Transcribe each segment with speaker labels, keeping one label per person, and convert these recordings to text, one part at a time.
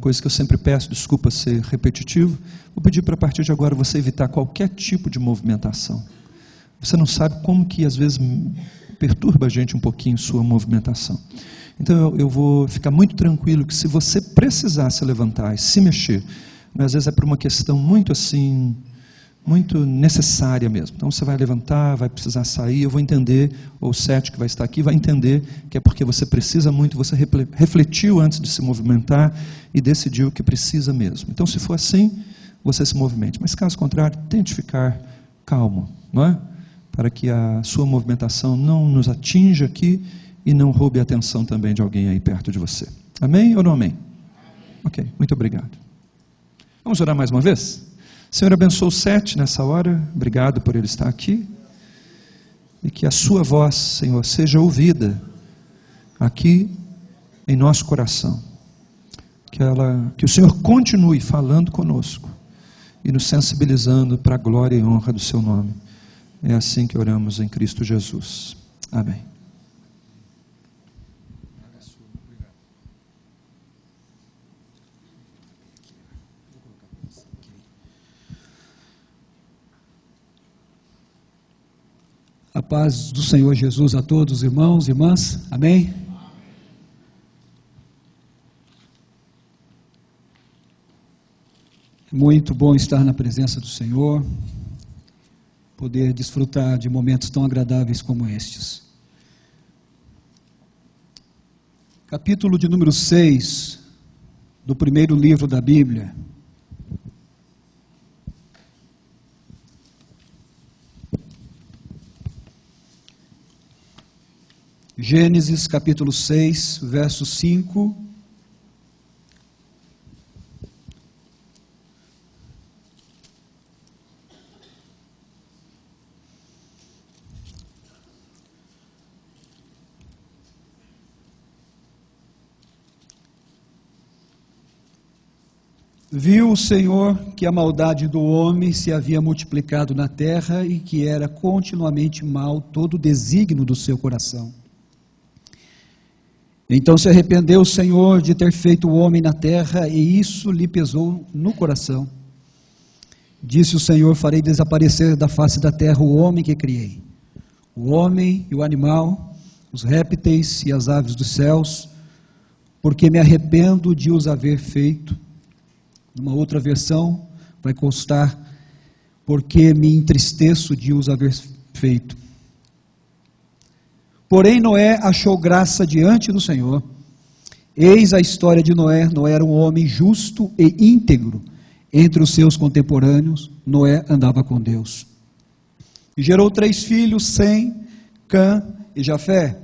Speaker 1: coisa que eu sempre peço, desculpa ser repetitivo, vou pedir para a partir de agora você evitar qualquer tipo de movimentação. Você não sabe como que às vezes perturba a gente um pouquinho sua movimentação. Então eu vou ficar muito tranquilo que se você precisar se levantar e se mexer, mas às vezes é por uma questão muito assim, muito necessária mesmo. Então você vai levantar, vai precisar sair, eu vou entender, ou o Sete que vai estar aqui vai entender que é porque você precisa muito, você refletiu antes de se movimentar e decidiu que precisa mesmo. Então se for assim, você se movimente. Mas caso contrário, tente ficar calmo, não é? Para que a sua movimentação não nos atinja aqui e não roube a atenção também de alguém aí perto de você. Amém ou não amém? Ok, muito obrigado. Vamos orar mais uma vez? Senhor, abençoe o Sete nessa hora, obrigado por ele estar aqui, e que a sua voz, Senhor, seja ouvida aqui em nosso coração, que o Senhor continue falando conosco e nos sensibilizando para a glória e honra do seu nome. É assim que oramos em Cristo Jesus. Amém.
Speaker 2: A paz do Senhor Jesus a todos, irmãos e irmãs. Amém? Muito bom estar na presença do Senhor, poder desfrutar de momentos tão agradáveis como estes. Capítulo de número 6 do primeiro livro da Bíblia. Gênesis capítulo 6, verso 5. Viu o Senhor que a maldade do homem se havia multiplicado na terra e que era continuamente mal todo o desígnio do seu coração. Então se arrependeu o Senhor de ter feito o homem na terra, e isso lhe pesou no coração. Disse o Senhor: farei desaparecer da face da terra o homem que criei, o homem e o animal, os répteis e as aves dos céus, porque me arrependo de os haver feito. Numa outra versão vai constar: porque me entristeço de os haver feito. Porém Noé achou graça diante do Senhor. Eis a história de Noé. Noé era um homem justo e íntegro. Entre os seus contemporâneos, Noé andava com Deus. E gerou 3 filhos, Sem, Cã e Jafé.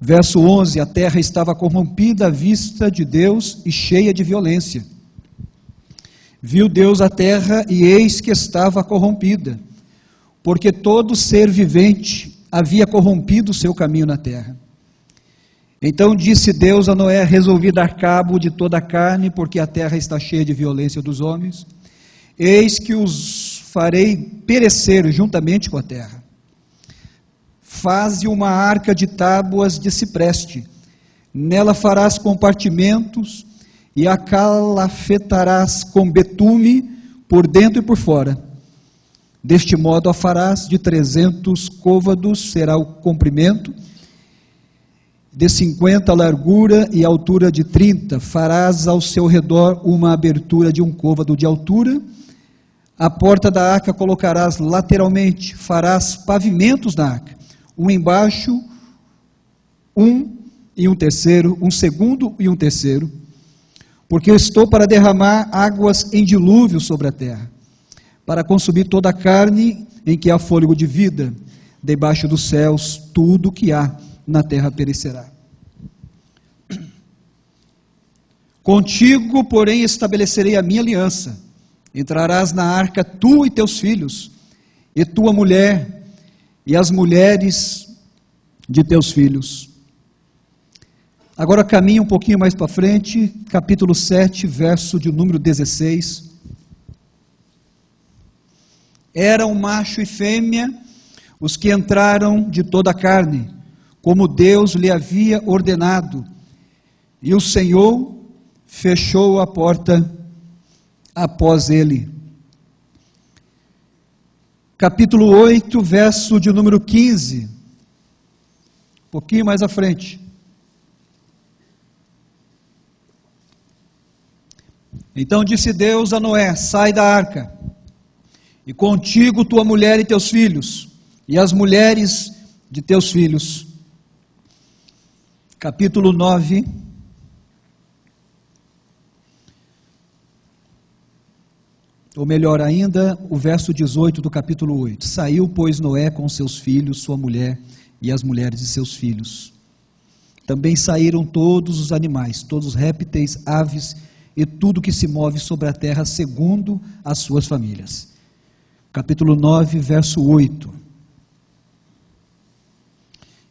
Speaker 2: Verso 11, a terra estava corrompida à vista de Deus e cheia de violência. Viu Deus a terra e eis que estava corrompida, porque todo ser vivente havia corrompido o seu caminho na terra. Então disse Deus a Noé: resolvi dar cabo de toda a carne, porque a terra está cheia de violência dos homens. Eis que os farei perecer juntamente com a terra. Faze uma arca de tábuas de cipreste, nela farás compartimentos e a calafetarás com betume por dentro e por fora. Deste modo a farás de 300 côvados, será o comprimento, de 50 a largura e altura de 30. Farás ao seu redor uma abertura de 1 côvado de altura. A porta da arca colocarás lateralmente. Farás pavimentos na arca, um embaixo, e um terceiro, um segundo e um terceiro, porque eu estou para derramar águas em dilúvio sobre a terra, para consumir toda a carne em que há fôlego de vida. Debaixo dos céus, tudo o que há na terra perecerá. Contigo, porém, estabelecerei a minha aliança. Entrarás na arca tu e teus filhos, e tua mulher, e as mulheres de teus filhos. Agora caminha um pouquinho mais para frente, capítulo 7, verso de número 16. Eram macho e fêmea os que entraram de toda a carne, como Deus lhe havia ordenado. E o Senhor fechou a porta após ele. Capítulo 8, verso de número 15. Um pouquinho mais à frente. Então disse Deus a Noé: sai da arca, e contigo tua mulher e teus filhos, e as mulheres de teus filhos. Capítulo 9. Ou melhor ainda, o verso 18 do capítulo 8. Saiu, pois, Noé com seus filhos, sua mulher e as mulheres de seus filhos. Também saíram todos os animais, todos os répteis, aves e tudo que se move sobre a terra, segundo as suas famílias. Capítulo 9, verso 8.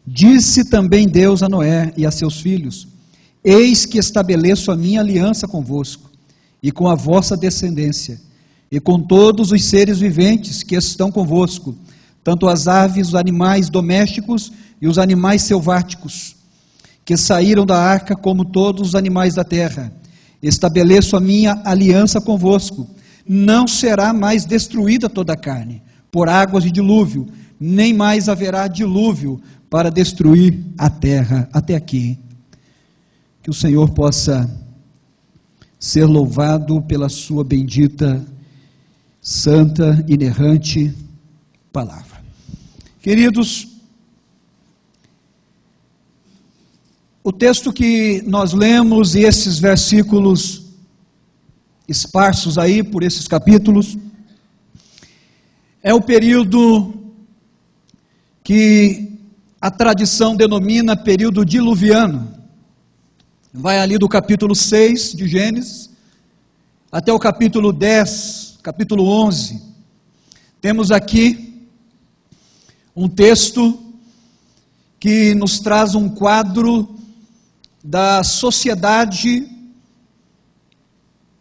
Speaker 2: Disse também Deus a Noé e a seus filhos: eis que estabeleço a minha aliança convosco e com a vossa descendência, e com todos os seres viventes que estão convosco, tanto as aves, os animais domésticos e os animais selváticos, que saíram da arca, como todos os animais da terra. Estabeleço a minha aliança convosco. Não será mais destruída toda a carne, por águas de dilúvio, nem mais haverá dilúvio para destruir a terra. Até aqui. Que o Senhor possa ser louvado pela sua bendita, santa, inerrante palavra. Queridos, o texto que nós lemos e esses versículos esparsos aí por esses capítulos, é o período que a tradição denomina período diluviano. Vai ali do capítulo 6 de Gênesis até o capítulo 10, capítulo 11. Temos aqui um texto que nos traz um quadro da sociedade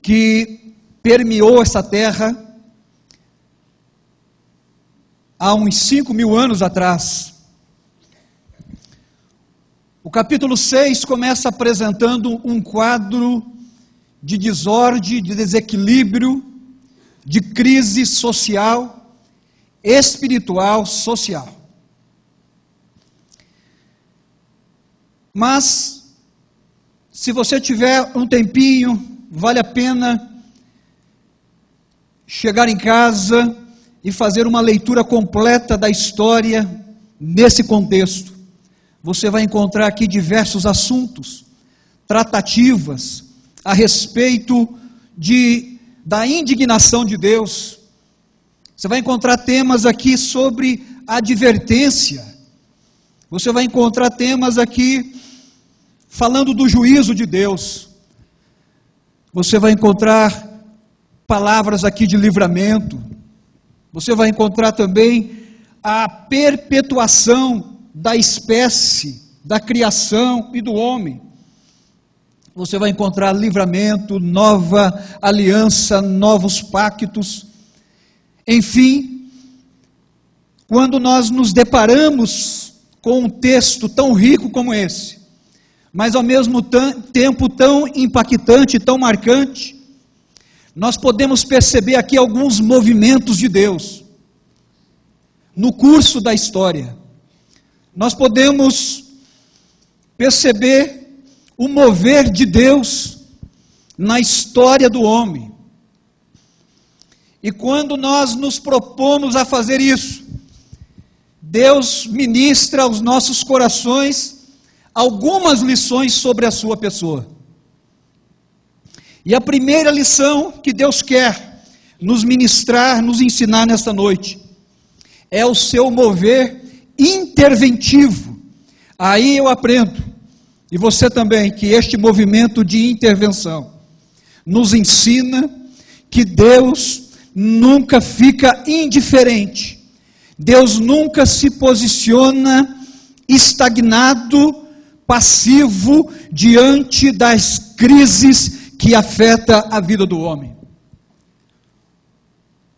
Speaker 2: que permeou essa terra há uns 5.000 anos atrás. O capítulo 6 começa apresentando um quadro de desordem, de desequilíbrio, de crise social, espiritual, social. Mas, se você tiver um tempinho, vale a pena chegar em casa e fazer uma leitura completa da história nesse contexto. Você vai encontrar aqui diversos assuntos, tratativas a respeito da indignação de Deus. Você vai encontrar temas aqui sobre advertência. Você vai encontrar temas aqui falando do juízo de Deus. Você vai encontrar palavras aqui de livramento. Você vai encontrar também a perpetuação da espécie, da criação e do homem. Você vai encontrar livramento, nova aliança, novos pactos. Enfim, quando nós nos deparamos com um texto tão rico como esse, mas ao mesmo tempo tão impactante, tão marcante, nós podemos perceber aqui alguns movimentos de Deus no curso da história. Nós podemos perceber o mover de Deus na história do homem. E quando nós nos propomos a fazer isso, Deus ministra aos nossos corações algumas lições sobre a sua pessoa. E a primeira lição que Deus quer nos ministrar, nos ensinar nesta noite, é o seu mover interventivo. Aí eu aprendo, e você também, que este movimento de intervenção nos ensina que Deus nunca fica indiferente. Deus nunca se posiciona estagnado, passivo, diante das crises que afetam a vida do homem.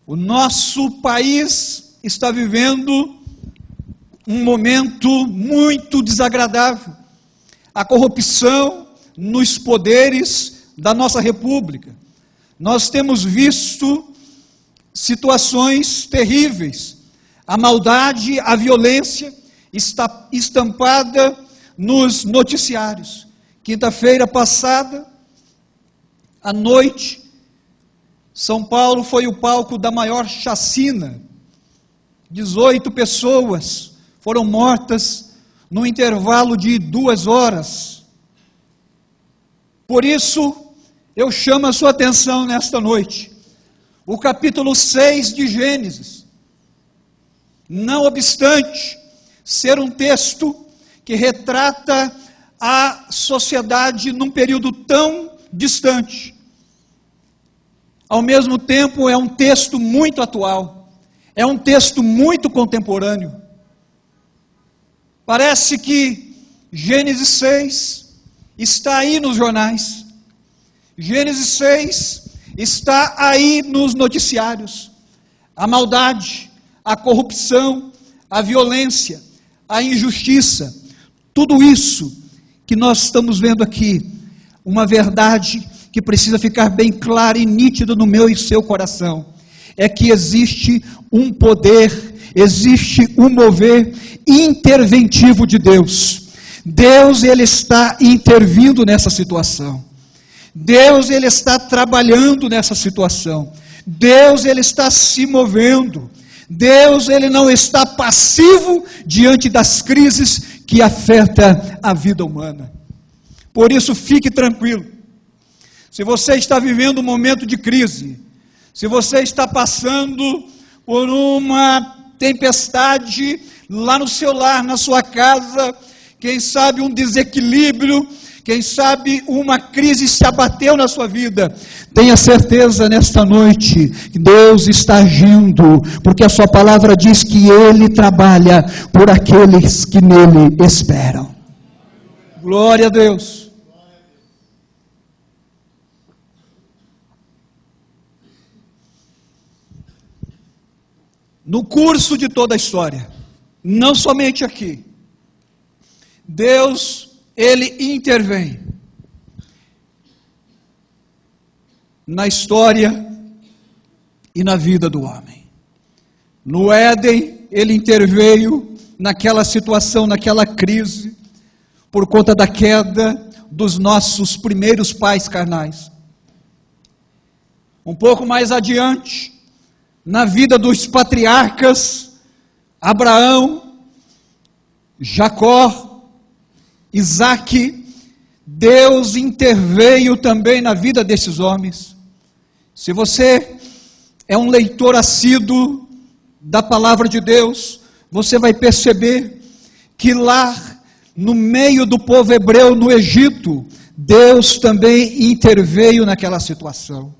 Speaker 2: O nosso país está vivendo um momento muito desagradável. A corrupção nos poderes da nossa república, nós temos visto situações terríveis. A maldade, a violência está estampada nos noticiários. Quinta-feira passada, à noite, São Paulo foi o palco da maior chacina. 18 pessoas foram mortas no intervalo de 2 horas. Por isso, eu chamo a sua atenção nesta noite. O capítulo 6 de Gênesis, não obstante ser um texto que retrata a sociedade num período tão distante, ao mesmo tempo é um texto muito atual, é um texto muito contemporâneo. Parece que Gênesis 6 está aí nos jornais, Gênesis 6 está aí nos noticiários. A maldade, a corrupção, a violência, a injustiça, tudo isso que nós estamos vendo aqui, uma verdade que precisa ficar bem clara e nítida no meu e seu coração, é que existe um poder, existe um mover interventivo de Deus. Deus, Ele está intervindo nessa situação. Deus, Ele está trabalhando nessa situação. Deus, Ele está se movendo. Deus, Ele não está passivo diante das crises que afetam a vida humana. Por isso, fique tranquilo. Se você está vivendo um momento de crise, se você está passando por uma tempestade lá no seu lar, na sua casa, quem sabe um desequilíbrio, quem sabe uma crise se abateu na sua vida, tenha certeza nesta noite que Deus está agindo, porque a sua palavra diz que Ele trabalha por aqueles que nele esperam. Glória a Deus. No curso de toda a história, não somente aqui, Deus, Ele intervém na história e na vida do homem. No Éden, Ele interveio naquela situação, naquela crise, por conta da queda dos nossos primeiros pais carnais. Um pouco mais adiante, na vida dos patriarcas, Abraão, Jacó, Isaac, Deus interveio também na vida desses homens. Se você é um leitor assíduo da palavra de Deus, você vai perceber que lá, no meio do povo hebreu no Egito, Deus também interveio naquela situação.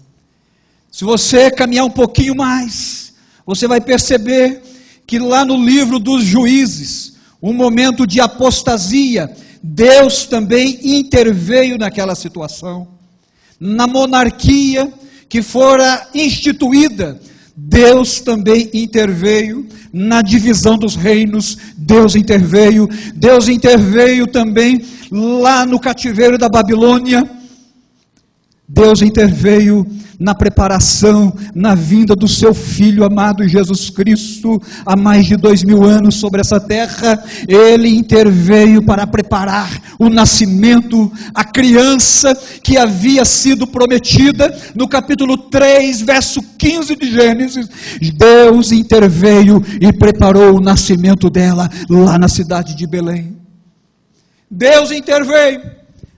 Speaker 2: Se você caminhar um pouquinho mais, você vai perceber que lá no livro dos Juízes, um momento de apostasia, Deus também interveio naquela situação. Na monarquia que fora instituída, Deus também interveio. Na divisão dos reinos, Deus interveio. Deus interveio também lá no cativeiro da Babilônia. Deus interveio na preparação, na vinda do seu Filho amado Jesus Cristo, há mais de 2000 anos sobre essa terra. Ele interveio para preparar o nascimento, a criança que havia sido prometida, no capítulo 3, verso 15 de Gênesis, Deus interveio e preparou o nascimento dela, lá na cidade de Belém. Deus interveio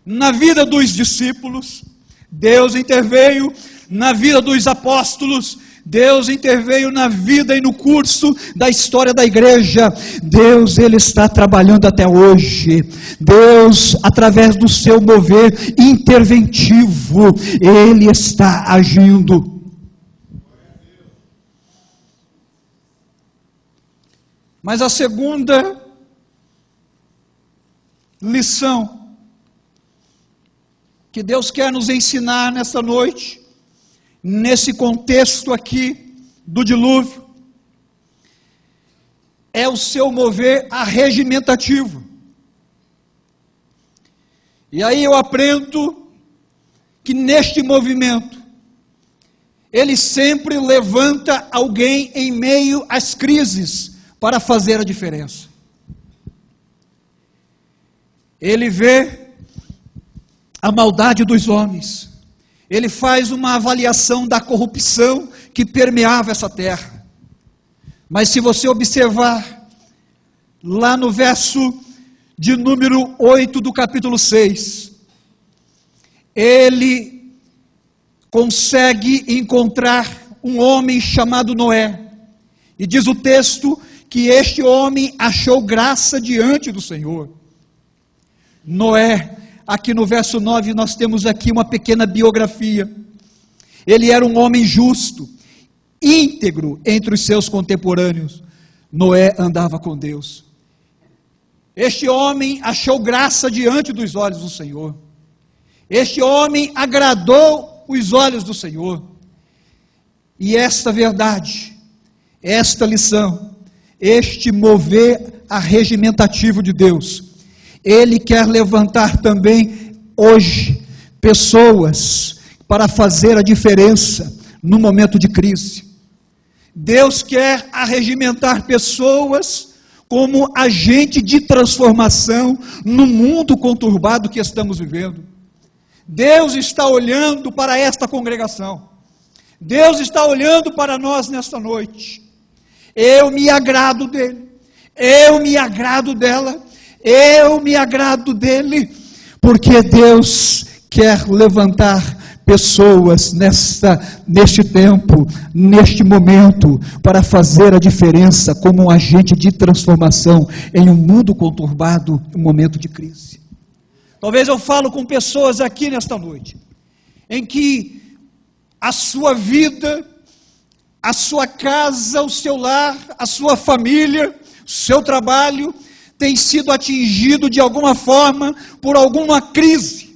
Speaker 2: na vida dos discípulos, Deus interveio na vida dos apóstolos, Deus interveio na vida e no curso da história da igreja. Deus, Ele está trabalhando até hoje. Deus, através do seu mover interventivo, Ele está agindo. Mas a segunda lição que Deus quer nos ensinar nessa noite, nesse contexto aqui do dilúvio, é o seu mover arregimentativo. E aí eu aprendo que neste movimento, ele sempre levanta alguém em meio às crises para fazer a diferença. Ele vê a maldade dos homens, ele faz uma avaliação da corrupção que permeava essa terra. Mas se você observar, lá no verso de número 8 do capítulo 6, ele consegue encontrar um homem chamado Noé, e diz o texto que este homem achou graça diante do Senhor. Noé, aqui no verso 9, nós temos aqui uma pequena biografia. Ele era um homem justo, íntegro entre os seus contemporâneos. Noé andava com Deus. Este homem achou graça diante dos olhos do Senhor. Este homem agradou os olhos do Senhor. E esta verdade, esta lição, este mover arregimentativo de Deus, Ele quer levantar também hoje pessoas para fazer a diferença no momento de crise. Deus quer arregimentar pessoas como agente de transformação no mundo conturbado que estamos vivendo. Deus está olhando para esta congregação. Deus está olhando para nós nesta noite. Eu me agrado dele. Eu me agrado dela. Eu me agrado dele. Porque Deus quer levantar pessoas neste tempo, neste momento, para fazer a diferença como um agente de transformação em um mundo conturbado, um momento de crise. Talvez eu falo com pessoas aqui nesta noite, em que a sua vida, a sua casa, o seu lar, a sua família, o seu trabalho, tem sido atingido de alguma forma por alguma crise.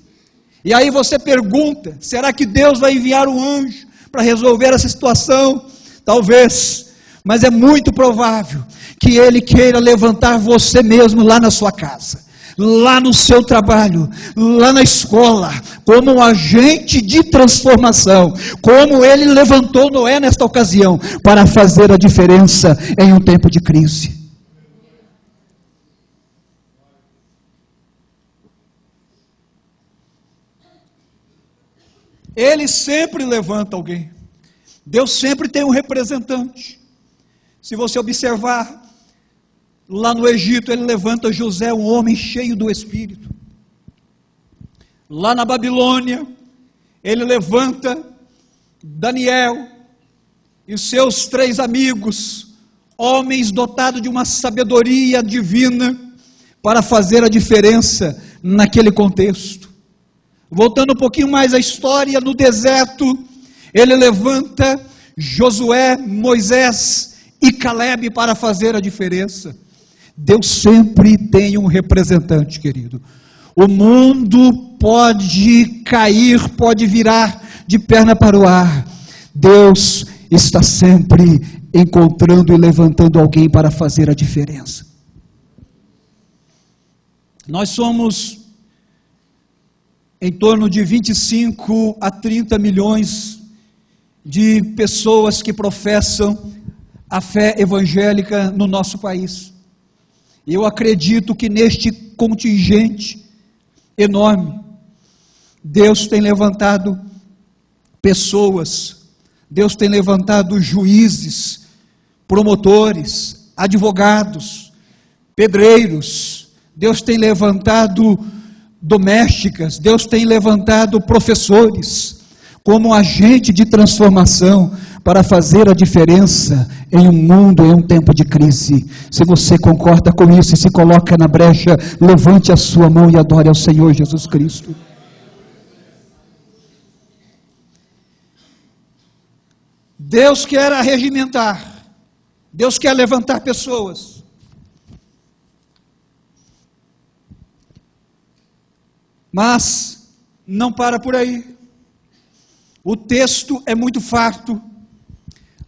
Speaker 2: E aí você pergunta, será que Deus vai enviar um anjo para resolver essa situação? Talvez, mas é muito provável que Ele queira levantar você mesmo lá na sua casa, lá no seu trabalho, lá na escola, como um agente de transformação, como Ele levantou Noé nesta ocasião, para fazer a diferença em um tempo de crise. Ele sempre levanta alguém. Deus sempre tem um representante. Se você observar, lá no Egito, ele levanta José, um homem cheio do Espírito. Lá na Babilônia, ele levanta Daniel e os seus 3 amigos, homens dotados de uma sabedoria divina, para fazer a diferença naquele contexto. Voltando um pouquinho mais à história, no deserto, ele levanta Josué, Moisés e Calebe para fazer a diferença. Deus sempre tem um representante, querido. O mundo pode cair, pode virar de perna para o ar. Deus está sempre encontrando e levantando alguém para fazer a diferença. Nós somos em torno de 25 a 30 milhões de pessoas que professam a fé evangélica no nosso país. Eu acredito que neste contingente enorme, Deus tem levantado pessoas, Deus tem levantado juízes, promotores, advogados, pedreiros, Deus tem levantado domésticas, Deus tem levantado professores, como agente de transformação, para fazer a diferença em um mundo, em um tempo de crise. Se você concorda com isso e se coloca na brecha, levante a sua mão e adore ao Senhor Jesus Cristo. Deus quer arregimentar, Deus quer levantar pessoas. Mas não para por aí. O texto é muito farto.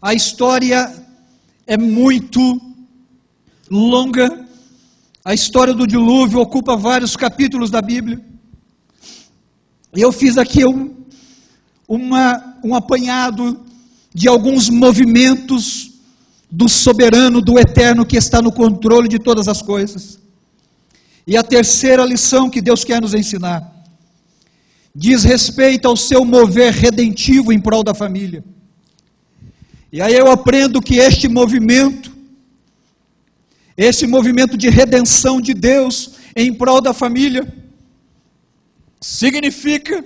Speaker 2: A história é muito longa. A história do dilúvio ocupa vários capítulos da Bíblia. Eu fiz aqui um apanhado de alguns movimentos do soberano, do eterno, que está no controle de todas as coisas. E a terceira lição que Deus quer nos ensinar diz respeito ao seu mover redentivo em prol da família. E aí eu aprendo que este movimento de redenção de Deus em prol da família, significa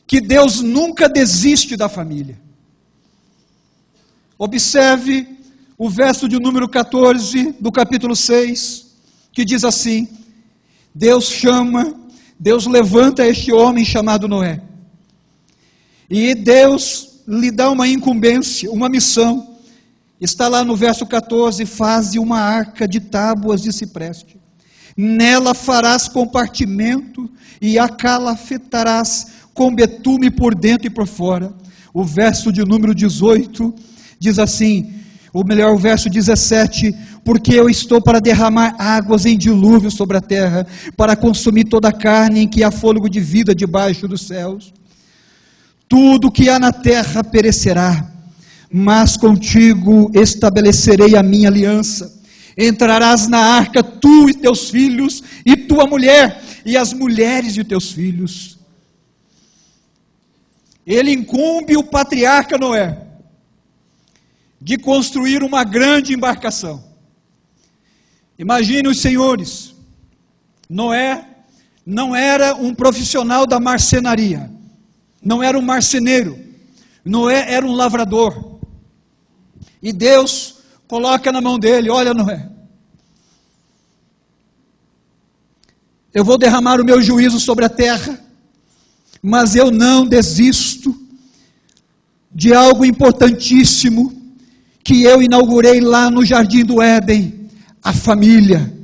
Speaker 2: que Deus nunca desiste da família. Observe o verso de número 14 do capítulo 6, que diz assim: Deus levanta este homem chamado Noé, e Deus lhe dá uma incumbência, uma missão. Está lá no verso 14: faze uma arca de tábuas de cipreste, nela farás compartimento e a calafetarás com betume por dentro e por fora. O verso de número 18 diz assim, ou melhor, o verso 17: porque eu estou para derramar águas em dilúvio sobre a terra, para consumir toda a carne em que há fôlego de vida debaixo dos céus. Tudo que há na terra perecerá, mas contigo estabelecerei a minha aliança. Entrarás na arca, tu e teus filhos, e tua mulher, e as mulheres de teus filhos. Ele incumbe o patriarca Noé de construir uma grande embarcação. Imagine os senhores, Noé não era um profissional da marcenaria, não era um marceneiro, Noé era um lavrador. E Deus coloca na mão dele: olha, Noé, eu vou derramar o meu juízo sobre a terra, mas eu não desisto de algo importantíssimo que eu inaugurei lá no Jardim do Éden, a família.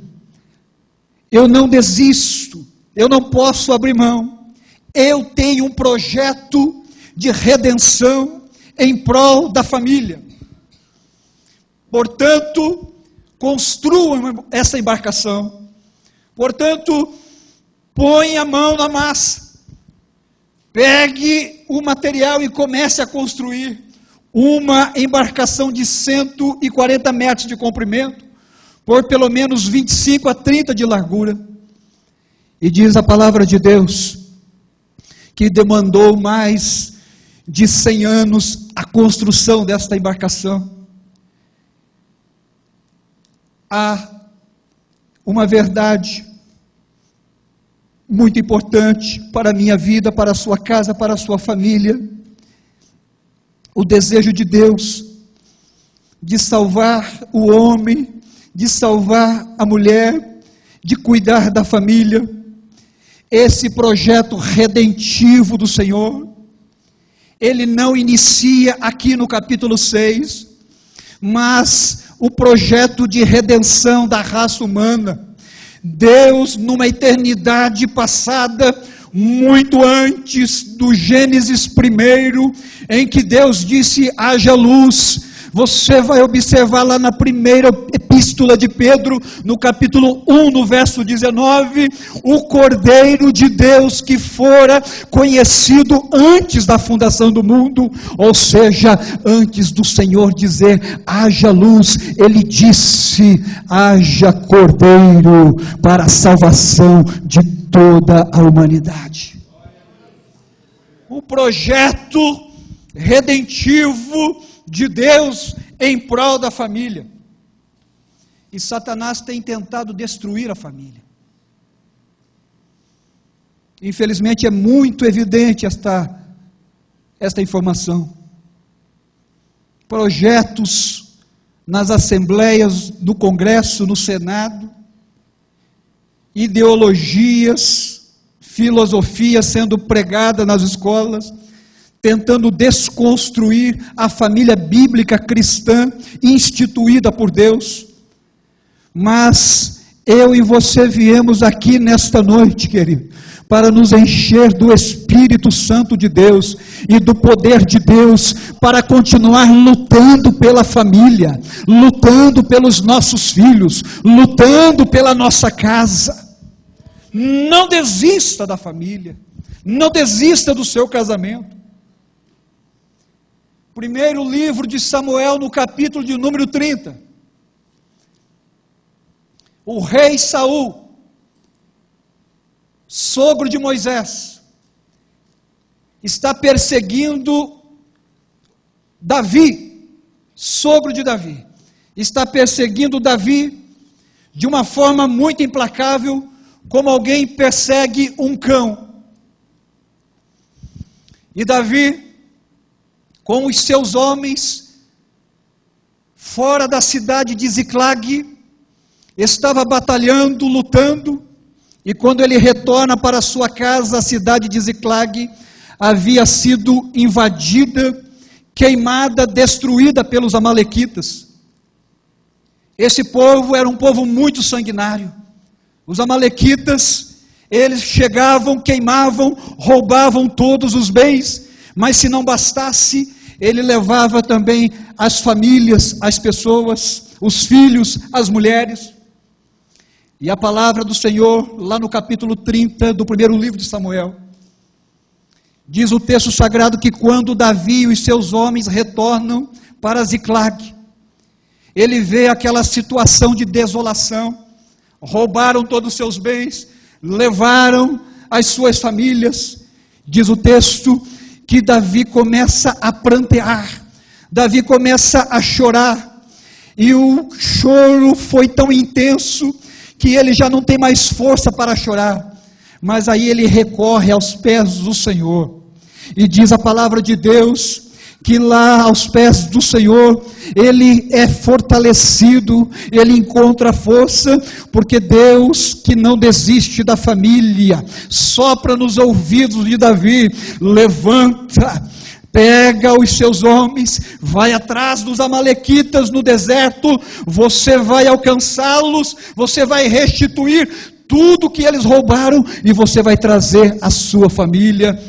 Speaker 2: Eu não desisto, eu não posso abrir mão. Eu tenho um projeto de redenção em prol da família. Portanto, construam essa embarcação. Portanto, põe a mão na massa. Pegue o material e comece a construir uma embarcação de 140 metros de comprimento, por pelo menos 25 a 30 de largura. E diz a palavra de Deus que demandou mais de 100 anos a construção desta embarcação. Há uma verdade muito importante para a minha vida, para a sua casa, para a sua família. O desejo de Deus de salvar o homem, de salvar a mulher, de cuidar da família. Esse projeto redentivo do Senhor, ele não inicia aqui no capítulo 6, mas o projeto de redenção da raça humana. Deus, numa eternidade passada, muito antes do Gênesis 1, em que Deus disse: haja luz. Você vai observar lá na primeira epístola de Pedro, no capítulo 1, no verso 19, o Cordeiro de Deus que fora conhecido antes da fundação do mundo, ou seja, antes do Senhor dizer: haja luz, Ele disse: haja Cordeiro para a salvação de toda a humanidade. O projeto redentivo de Deus em prol da família. E Satanás tem tentado destruir a família. Infelizmente é muito evidente esta informação. Projetos nas assembleias do Congresso, no Senado, ideologias, filosofias sendo pregadas nas escolas, tentando desconstruir a família bíblica cristã instituída por Deus. Mas eu e você viemos aqui nesta noite, querido, para nos encher do Espírito Santo de Deus e do poder de Deus, para continuar lutando pela família, lutando pelos nossos filhos, lutando pela nossa casa. Não desista da família, não desista do seu casamento. Primeiro livro de Samuel, no capítulo de número 30. O rei Saul, sogro de Moisés, está perseguindo Davi, sogro de Davi. Está perseguindo Davi de uma forma muito implacável, como alguém persegue um cão. E Davi, com os seus homens, fora da cidade de Ziclag, estava batalhando, lutando, e quando ele retorna para sua casa, a cidade de Ziclag havia sido invadida, queimada, destruída pelos amalequitas. Esse povo era um povo muito sanguinário. Os amalequitas, eles chegavam, queimavam, roubavam todos os bens, mas se não bastasse, ele levava também as famílias, as pessoas, os filhos, as mulheres. E a palavra do Senhor, lá no capítulo 30 do primeiro livro de Samuel, diz o texto sagrado que quando Davi e os seus homens retornam para Ziclag, ele vê aquela situação de desolação, roubaram todos os seus bens, levaram as suas famílias. Diz o texto que Davi começa a prantear, Davi começa a chorar, e o choro foi tão intenso que ele já não tem mais força para chorar, mas aí ele recorre aos pés do Senhor, e diz a palavra de Deus, que lá aos pés do Senhor, ele é fortalecido, ele encontra força, porque Deus que não desiste da família, sopra nos ouvidos de Davi, levanta, pega os seus homens, vai atrás dos amalequitas no deserto, você vai alcançá-los, você vai restituir tudo que eles roubaram, e você vai trazer a sua família.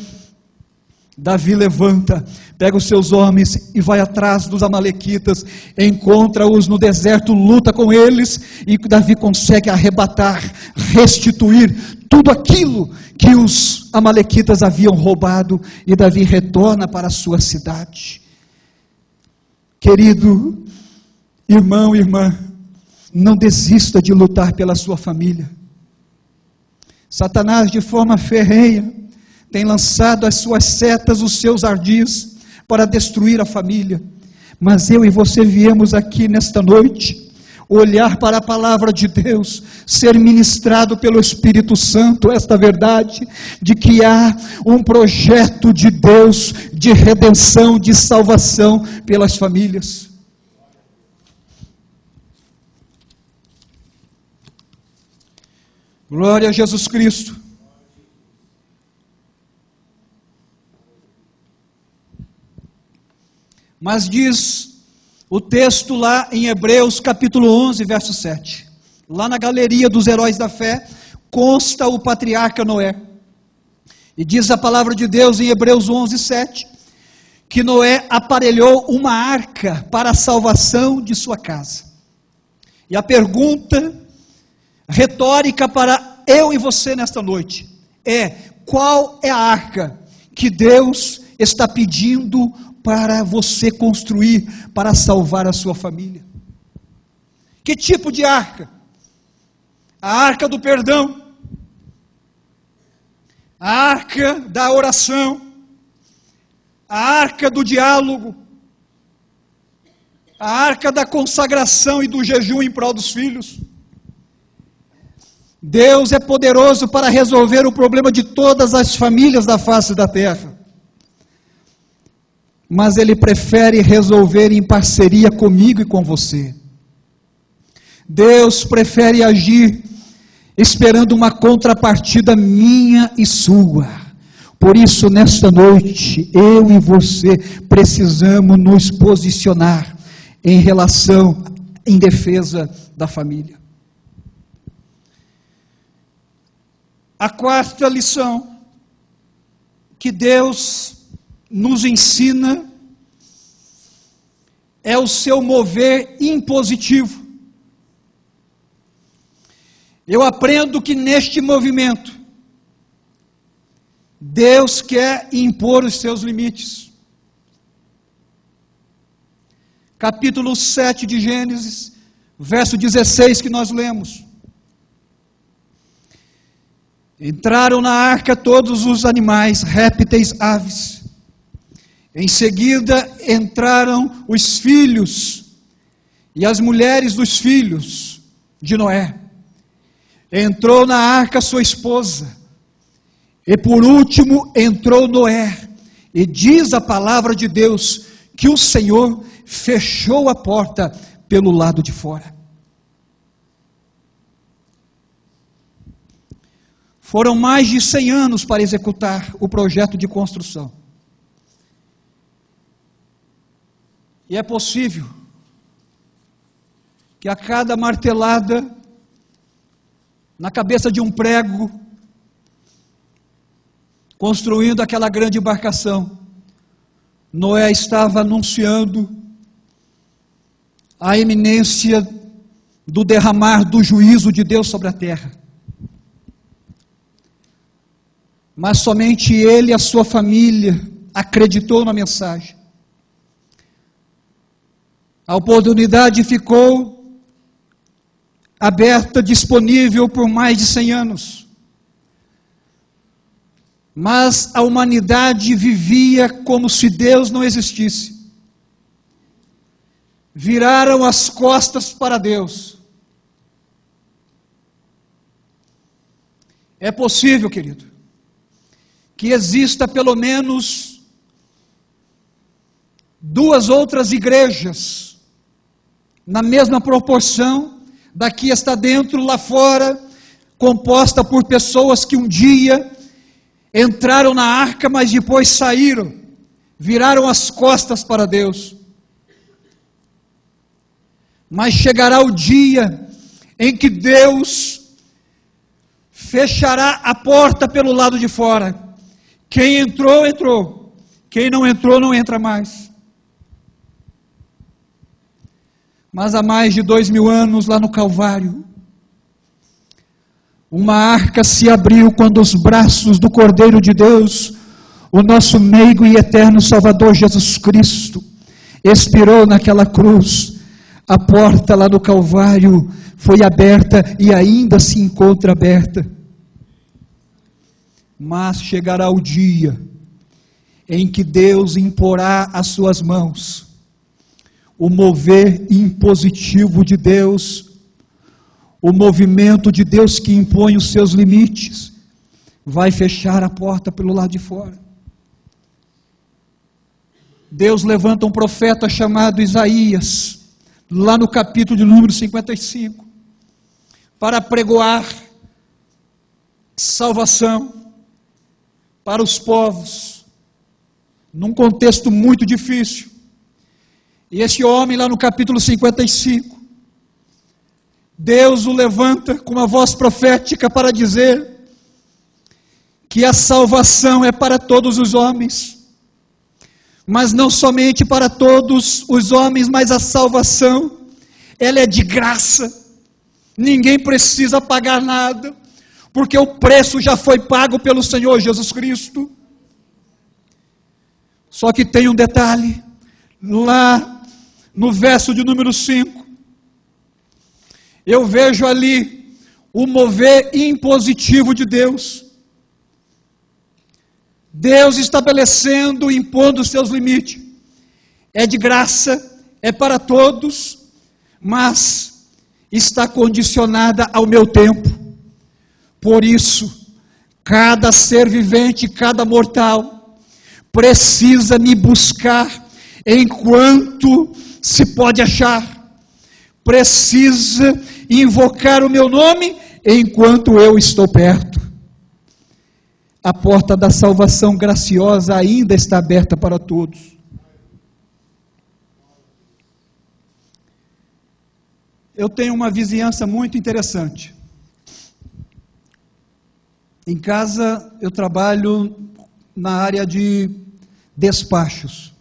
Speaker 2: Davi levanta, pega os seus homens e vai atrás dos amalequitas, encontra-os no deserto, luta com eles, e Davi consegue arrebatar, restituir tudo aquilo que os amalequitas haviam roubado, e Davi retorna para a sua cidade. Querido irmão, irmã, não desista de lutar pela sua família. Satanás, de forma ferrenha, tem lançado as suas setas, os seus ardis, para destruir a família. Mas eu e você viemos aqui nesta noite, olhar para a palavra de Deus, ser ministrado pelo Espírito Santo, esta verdade, de que há um projeto de Deus, de redenção, de salvação pelas famílias. Glória a Jesus Cristo. Mas diz o texto lá em Hebreus capítulo 11, verso 7. Lá na galeria dos heróis da fé, consta o patriarca Noé. E diz a palavra de Deus em Hebreus 11, 7, que Noé aparelhou uma arca para a salvação de sua casa. E a pergunta retórica para eu e você nesta noite é: qual é a arca que Deus está pedindo para você construir, para salvar a sua família? Que tipo de arca? A arca do perdão, a arca da oração, a arca do diálogo, a arca da consagração e do jejum em prol dos filhos. Deus é poderoso para resolver o problema de todas as famílias da face da terra, mas Ele prefere resolver em parceria comigo e com você. Deus prefere agir esperando uma contrapartida minha e sua. Por isso, nesta noite, eu e você precisamos nos posicionar em relação, em defesa da família. A quarta lição que Deus nos ensina é o seu mover impositivo. Eu aprendo que neste movimento, Deus quer impor os seus limites. capítulo 7 de Gênesis, verso 16 que nós lemos. Entraram na arca todos os animais, répteis, aves. Em seguida entraram os filhos e as mulheres dos filhos de Noé. Entrou na arca sua esposa. E por último entrou Noé. E diz a palavra de Deus que o Senhor fechou a porta pelo lado de fora. Foram mais de 100 anos para executar o projeto de construção. E é possível que a cada martelada na cabeça de um prego, construindo aquela grande embarcação, Noé estava anunciando a iminência do derramar do juízo de Deus sobre a terra. Mas somente ele e a sua família acreditou na mensagem. A oportunidade ficou aberta, disponível por mais de 100 anos. Mas a humanidade vivia como se Deus não existisse. Viraram as costas para Deus. É possível, querido, que exista pelo menos 2 outras igrejas, na mesma proporção, daqui está dentro, lá fora, composta por pessoas que um dia entraram na arca, mas depois saíram, viraram as costas para Deus. Mas chegará o dia em que Deus fechará a porta pelo lado de fora. Quem entrou, entrou. Quem não entrou, não entra mais. Mas há mais de 2000 anos, lá no Calvário, uma arca se abriu quando os braços do Cordeiro de Deus, o nosso meigo e eterno Salvador Jesus Cristo, expirou naquela cruz. A porta lá no Calvário foi aberta e ainda se encontra aberta. Mas chegará o dia em que Deus imporá as suas mãos, o mover impositivo de Deus, o movimento de Deus que impõe os seus limites, vai fechar a porta pelo lado de fora. Deus levanta um profeta chamado Isaías, lá no capítulo de número 55, para pregoar salvação para os povos, num contexto muito difícil. E esse homem lá no capítulo 55, Deus o levanta com uma voz profética para dizer que a salvação é para todos os homens, mas não somente para todos os homens, mas a salvação, ela é de graça, ninguém precisa pagar nada, porque o preço já foi pago pelo Senhor Jesus Cristo. Só que tem um detalhe, lá no verso de número 5, eu vejo ali o mover impositivo de Deus. Deus estabelecendo, impondo os seus limites. É de graça, é para todos, mas está condicionada ao meu tempo. Por isso, cada ser vivente, cada mortal, precisa me buscar enquanto se pode achar, precisa invocar o meu nome enquanto eu estou perto. A porta da salvação graciosa ainda está aberta para todos. Eu tenho uma vizinhança muito interessante. Em casa eu trabalho na área de despachos.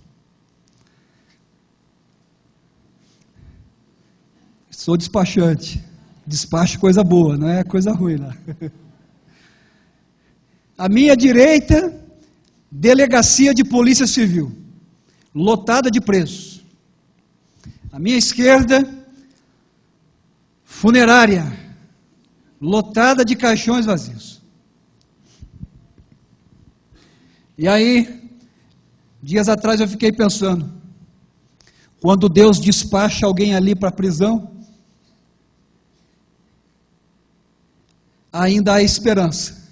Speaker 2: Sou despachante. Despacho coisa boa, não é coisa ruim lá. À minha direita, delegacia de polícia civil, lotada de presos. À minha esquerda, funerária, lotada de caixões vazios. E aí, dias atrás eu fiquei pensando, quando Deus despacha alguém ali para a prisão, ainda há esperança.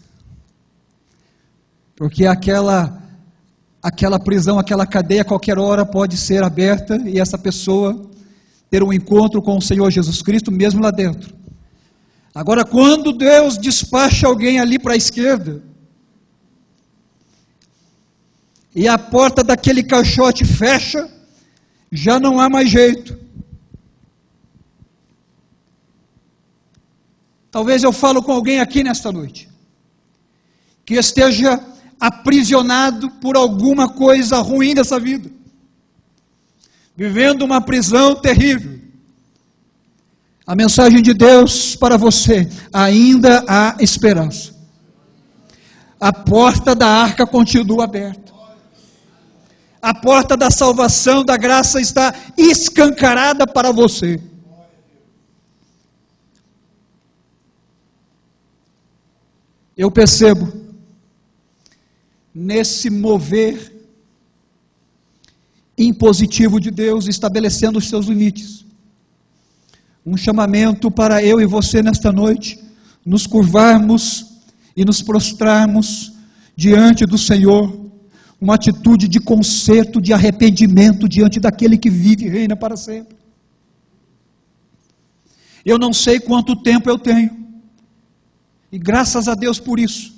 Speaker 2: Porque aquela prisão, aquela cadeia, a qualquer hora pode ser aberta e essa pessoa ter um encontro com o Senhor Jesus Cristo, mesmo lá dentro. Agora, quando Deus despacha alguém ali para a esquerda, e a porta daquele caixote fecha, já não há mais jeito. Talvez eu falo com alguém aqui nesta noite, que esteja aprisionado por alguma coisa ruim dessa vida, vivendo uma prisão terrível. A mensagem de Deus para você: ainda há esperança. A porta da arca continua aberta. A porta da salvação, da graça está escancarada para você. Eu percebo, nesse mover impositivo de Deus, estabelecendo os seus limites, um chamamento para eu e você nesta noite, nos curvarmos e nos prostrarmos diante do Senhor, uma atitude de conserto, de arrependimento diante daquele que vive e reina para sempre. Eu não sei quanto tempo eu tenho, e graças a Deus por isso.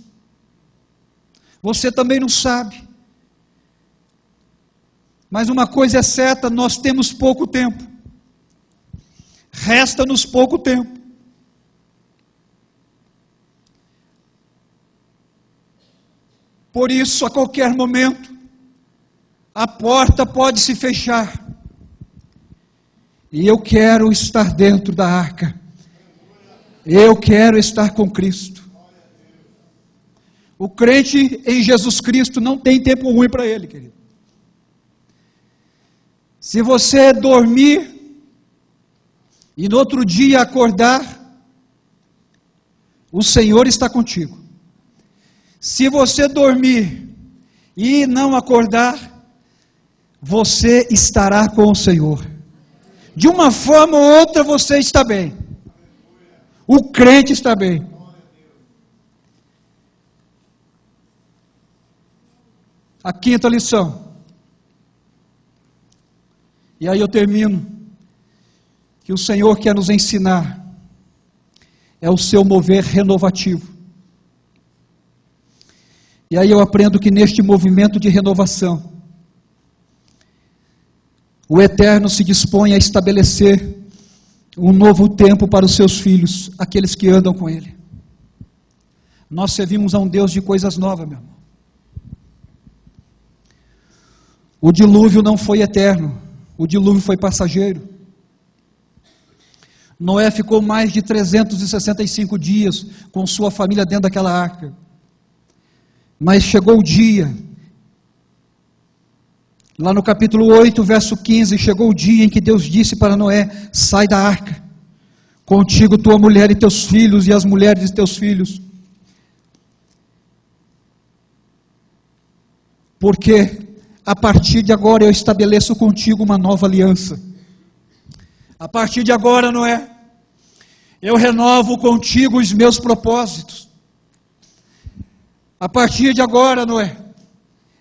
Speaker 2: Você também não sabe. Mas uma coisa é certa, nós temos pouco tempo. Resta-nos pouco tempo. Por isso, a qualquer momento, a porta pode se fechar. E eu quero estar dentro da arca. Eu quero estar com Cristo. O crente em Jesus Cristo não tem tempo ruim para ele, querido. Se você dormir e no outro dia acordar, o Senhor está contigo. Se você dormir e não acordar, você estará com o Senhor. De uma forma ou outra você está bem. O crente está bem. A quinta lição. E aí eu termino. Que o Senhor quer nos ensinar. É o seu mover renovativo. E aí eu aprendo que neste movimento de renovação, o Eterno se dispõe a estabelecer um novo tempo para os seus filhos, aqueles que andam com Ele. Nós servimos a um Deus de coisas novas, meu irmão. O dilúvio não foi eterno, o dilúvio foi passageiro. Noé ficou mais de 365 dias com sua família dentro daquela arca. Mas chegou o dia, lá no capítulo 8, verso 15, chegou o dia em que Deus disse para Noé: sai da arca, contigo tua mulher e teus filhos e as mulheres de teus filhos. Porque a partir de agora eu estabeleço contigo uma nova aliança. A partir de agora, Noé, eu renovo contigo os meus propósitos. A partir de agora, Noé,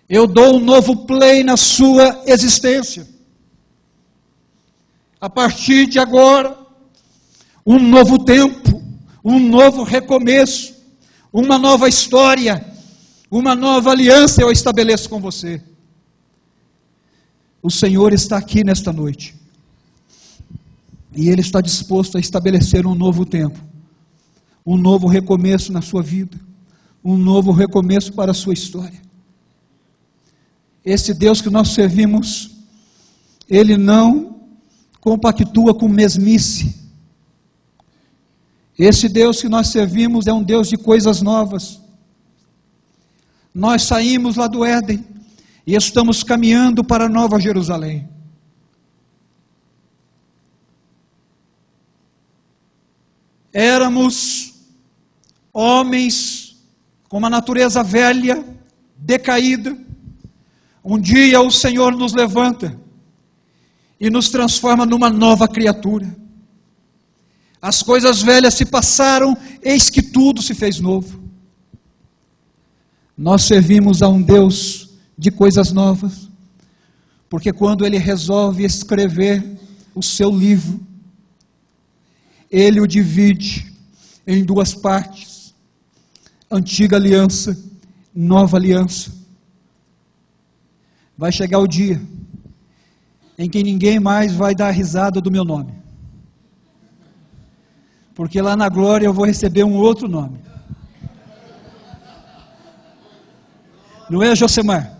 Speaker 2: eu dou um novo play na sua existência. A partir de agora, um novo tempo, um novo recomeço, uma nova história, uma nova aliança eu estabeleço com você. O Senhor está aqui nesta noite. E Ele está disposto a estabelecer um novo tempo, um novo recomeço na sua vida, um novo recomeço para a sua história. Esse Deus que nós servimos, Ele não compactua com mesmice. Esse Deus que nós servimos é um Deus de coisas novas. Nós saímos lá do Éden e estamos caminhando para a Nova Jerusalém. Éramos homens com uma natureza velha, decaída. Um dia o Senhor nos levanta e nos transforma numa nova criatura. As coisas velhas se passaram, eis que tudo se fez novo. Nós servimos a um Deus de coisas novas, porque quando Ele resolve escrever o seu livro, Ele o divide em duas partes: antiga aliança, nova aliança. Vai chegar o dia em que ninguém mais vai dar risada do meu nome, porque lá na glória eu vou receber um outro nome. Não é, Josemar?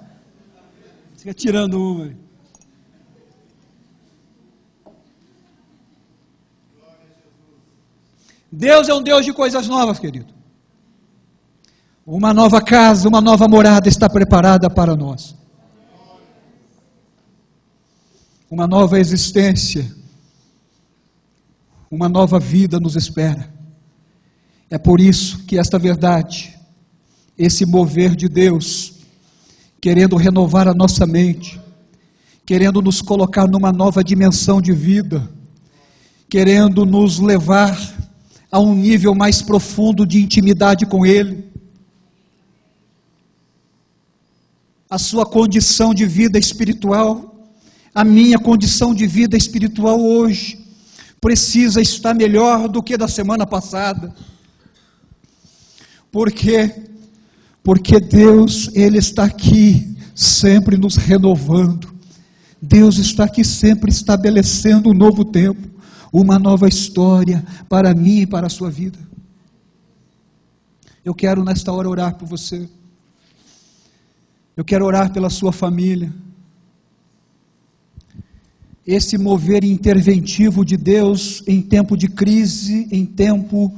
Speaker 2: Fica tirando uma aí. Deus é um Deus de coisas novas, querido. Uma nova casa, uma nova morada está preparada para nós. Uma nova existência, uma nova vida nos espera. É por isso que esta verdade, esse mover de Deus, querendo renovar a nossa mente, querendo nos colocar numa nova dimensão de vida, querendo nos levar a um nível mais profundo de intimidade com Ele. A sua condição de vida espiritual, a minha condição de vida espiritual hoje, precisa estar melhor do que da semana passada. Por quê? Porque Deus, Ele está aqui sempre nos renovando. Deus está aqui sempre estabelecendo um novo tempo, uma nova história para mim e para a sua vida. Eu quero nesta hora orar por você. Eu quero orar pela sua família. Esse mover interventivo de Deus em tempo de crise, em tempo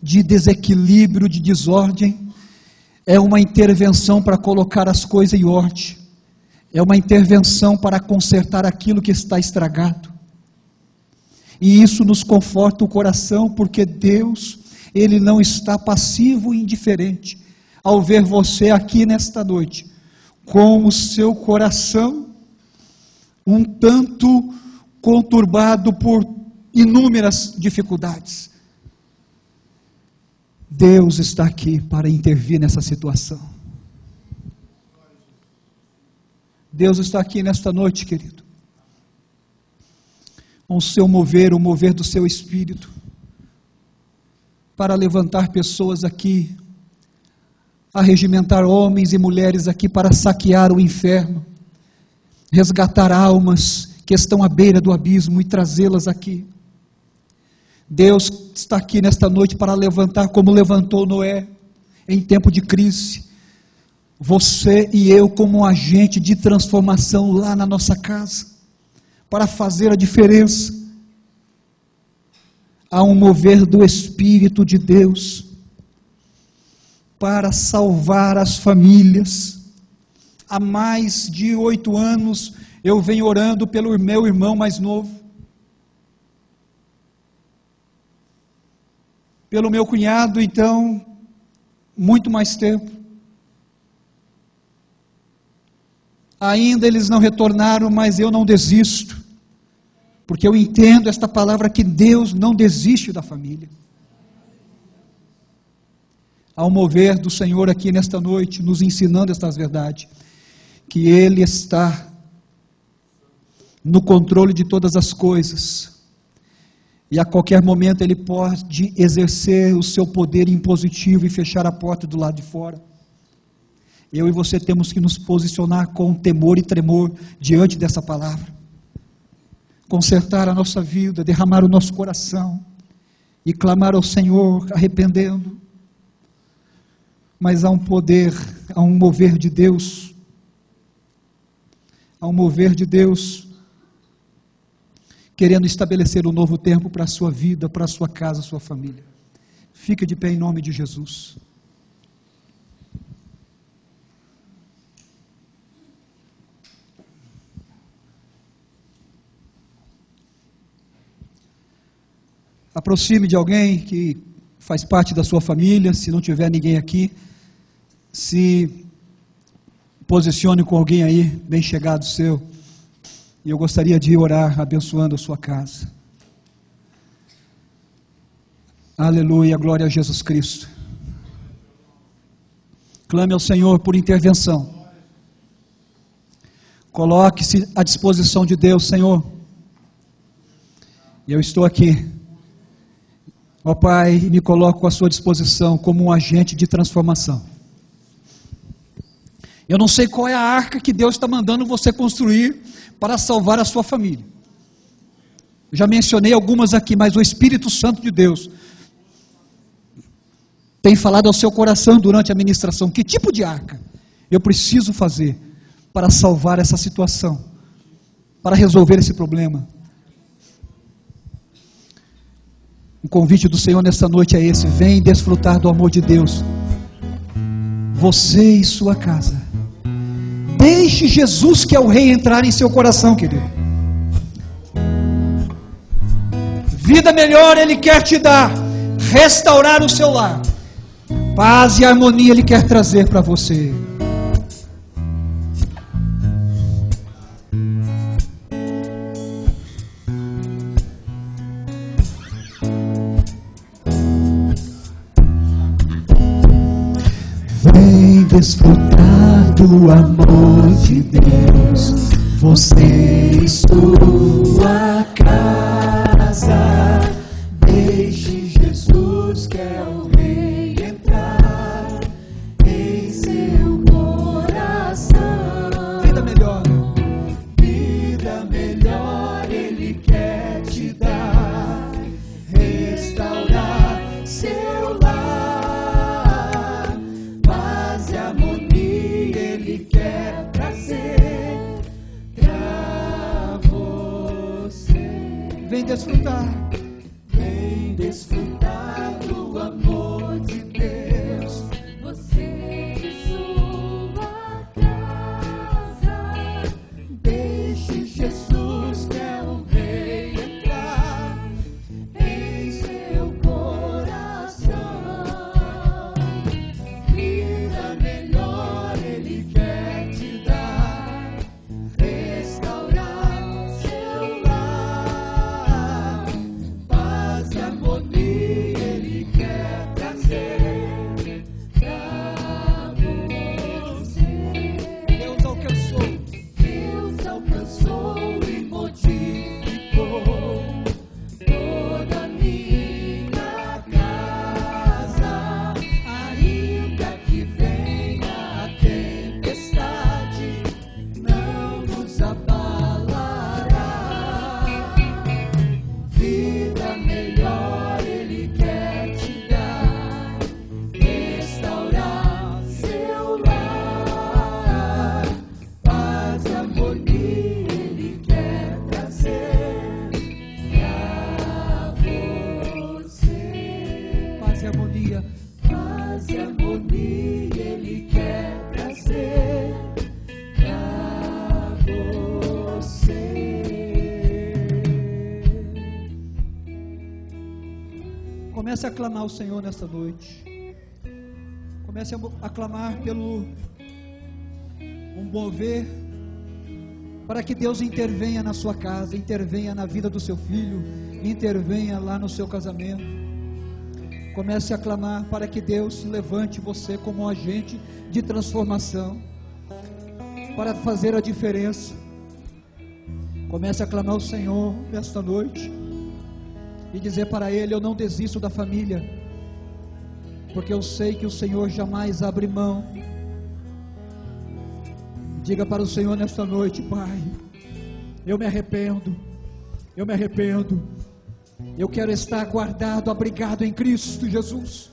Speaker 2: de desequilíbrio, de desordem, é uma intervenção para colocar as coisas em ordem. É uma intervenção para consertar aquilo que está estragado. E isso nos conforta o coração, porque Deus, Ele não está passivo e indiferente ao ver você aqui nesta noite, com o seu coração um tanto conturbado por inúmeras dificuldades. Deus está aqui para intervir nessa situação. Deus está aqui nesta noite, querido, com o seu mover, o mover do seu Espírito, para levantar pessoas aqui, arregimentar homens e mulheres aqui para saquear o inferno, resgatar almas que estão à beira do abismo e trazê-las aqui. Deus está aqui nesta noite para levantar, como levantou Noé em tempo de crise, você e eu como um agente de transformação lá na nossa casa, para fazer a diferença. Há um mover do Espírito de Deus para salvar as famílias. Há mais de 8 anos eu venho orando pelo meu irmão mais novo, pelo meu cunhado, então, muito mais tempo. Ainda eles não retornaram, mas eu não desisto, porque eu entendo esta palavra que Deus não desiste da família. Ao mover do Senhor aqui nesta noite, nos ensinando estas verdades, que Ele está no controle de todas as coisas, e a qualquer momento Ele pode exercer o seu poder impositivo e fechar a porta do lado de fora. Eu e você temos que nos posicionar com temor e tremor diante dessa palavra, consertar a nossa vida, derramar o nosso coração e clamar ao Senhor arrependendo. Mas há um poder, há um mover de Deus, há um mover de Deus querendo estabelecer um novo tempo para a sua vida, para a sua casa, a sua família. Fica de pé em nome de Jesus. Aproxime de alguém que faz parte da sua família. Se não tiver ninguém aqui, se posicione com alguém aí, bem chegado seu. E eu gostaria de orar abençoando a sua casa. Aleluia, glória a Jesus Cristo. Clame ao Senhor por intervenção. Coloque-se à disposição de Deus, Senhor. E eu estou aqui. Ó Pai, me coloco à sua disposição como um agente de transformação. Eu não sei qual é a arca que Deus está mandando você construir para salvar a sua família. Eu já mencionei algumas aqui, mas o Espírito Santo de Deus tem falado ao seu coração durante a ministração. Que tipo de arca eu preciso fazer para salvar essa situação, para resolver esse problema? O convite do Senhor nesta noite é esse: vem desfrutar do amor de Deus, você e sua casa. Deixe Jesus, que é o Rei, entrar em seu coração, querido. Vida melhor Ele quer te dar, restaurar o seu lar. Paz e harmonia Ele quer trazer para você.
Speaker 3: Vem desfrutar do amor de Deus, você e sua casa. Deixe Jesus, que é o Rei, entrar em seu coração.
Speaker 2: Vida melhor.
Speaker 3: Vida melhor Ele quer te dar, restaurar seu lar. Paz e harmonia Ele quer trazer pra você.
Speaker 2: Vem desfrutar.
Speaker 3: Vem desfrutar do amor de Deus, você e sua casa. Deixe Jesus, que é o Rei, entrar em seu coração. Vida melhor Ele quer te dar, restaurar seu lar. Paz e harmonia Ele quer trazer pra você.
Speaker 2: Deus alcançou.
Speaker 3: Deus alcançou e modificou toda a minha casa. Ainda que venha a tempestade, não nos abalará. Vida melhor Ele quer te dar, restaurar seu lar. Paz e harmonia Ele quer trazer pra você.
Speaker 2: Paz e harmonia.
Speaker 3: Paz e harmonia Ele quer trazer pra você.
Speaker 2: Comece a clamar ao Senhor nesta noite. Comece a clamar pelo um mover, para que Deus intervenha na sua casa, intervenha na vida do seu filho, intervenha lá no seu casamento. Comece a clamar para que Deus levante você como um agente de transformação, para fazer a diferença. Comece a clamar ao Senhor nesta noite e dizer para Ele: eu não desisto da família, porque eu sei que o Senhor jamais abre mão. Diga para o Senhor nesta noite: Pai, eu me arrependo, eu quero estar guardado, abrigado em Cristo Jesus.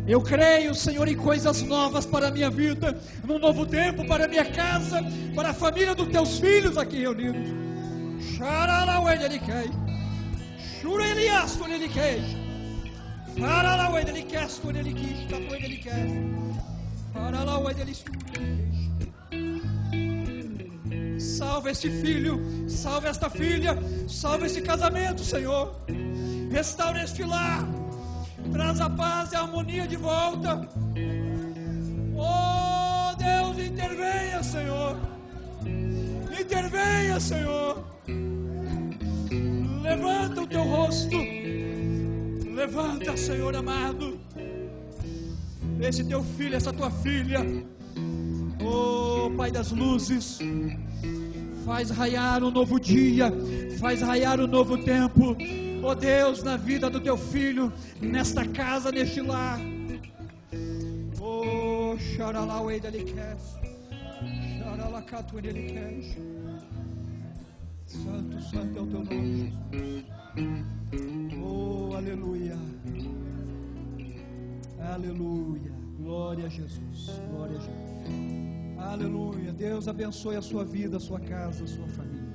Speaker 2: Eu creio, Senhor, em coisas novas para a minha vida, num novo tempo para a minha casa, para a família dos teus filhos aqui reunidos. Salva este filho, salva esta filha, salva este casamento, Senhor. Restaura este lar, traz a paz e a harmonia de volta. Oh Deus, intervenha, Senhor. Intervenha, Senhor. Levanta o teu rosto. Levanta, Senhor amado. Esse teu filho, essa tua filha. Oh Pai das luzes, faz raiar um novo dia, faz raiar um novo tempo. Oh Deus, na vida do teu filho, nesta casa, neste lar. Oh, xaralauei delicas, xaralacatu delicas. Santo, santo é o teu nome, Jesus. Oh, aleluia. Aleluia. Glória a Jesus. Glória a Jesus. Aleluia. Deus abençoe a sua vida, a sua casa, a sua família.